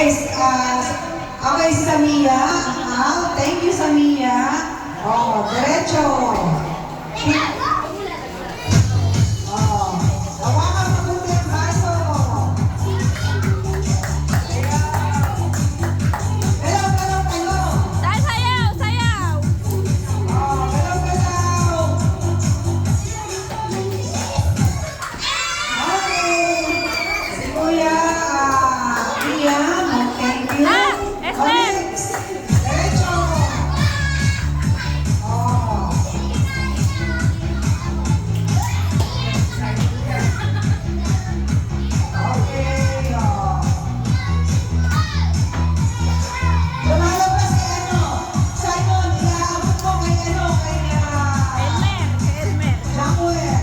Okay, okay, Samia. Thank you, Samia. Oh, derecho. Oh, hawakan mabuti ang baso. Galaw, galaw, galaw. Sayaw, sayaw. Oh, galaw, galaw. Okay. Si Kuya, Ian, thank you. Esther. Derecho. Oh. Okay, oh. Lumalabas si Simon, iaabot mo kay Elmer, Elmer. Samuel.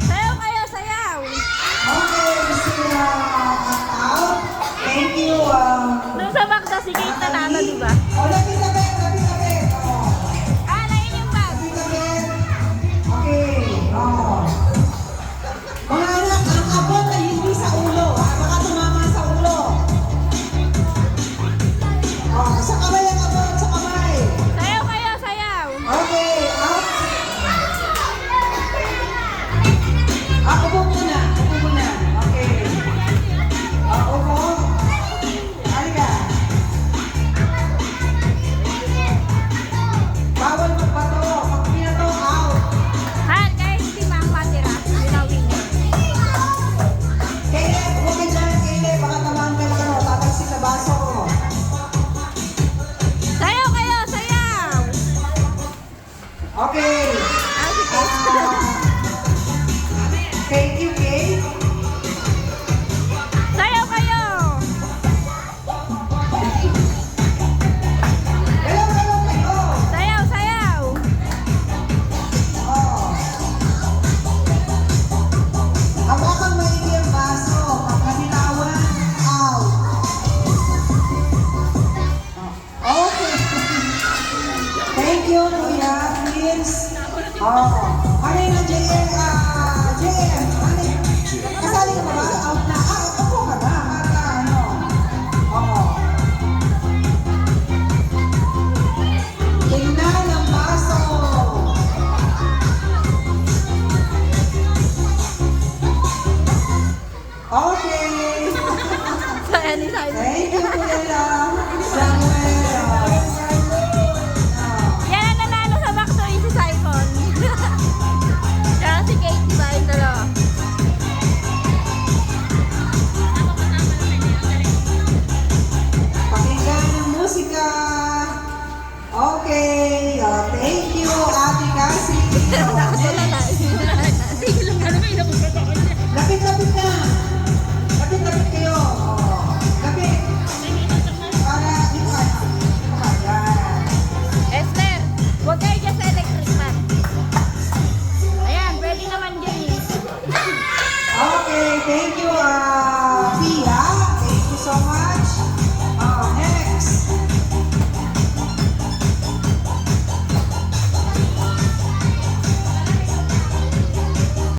Sayaw kayo, sayaw. Okay, si out. Thank you. Nung sa Magda, si Kate nanalo, di ba? Oh, lapit. Oh, Ah, nain yung bag. lapit. Okay, oh. Mga anak, ang abot ay hindi sa ulo. Baka tumama sa ulo. Oh, sa kamay ang abot, sa kamay. Sayaw kayo, sayaw. Okay, out. Upo muna. Okay. Upo. Halika. Bawal magbato. Pag pinato, out. Han, kahit hindi makapatira, winawin niya. Caleb, huwag ka dyan, Caleb. Baka tamaan ka ng tatalsik na baso ko. Sayaw kayo, sayaw. Okay. Ah, si Kate. Thank you, Kate. Sayaw kayo. Galaw kayo. Sayaw, sayaw. Oh. Hawakan maigi ang baso. Pagkabitawan, out. Okay. Thank you, Kuya. Please. Oh. Ano yung JM? JM. Ano yun? Kasali ka ba ba? Out na. Upo ka na. Para ano. Oh. Tingnan ang baso. Okay. Saya ni Simon. Thank you, Kuya.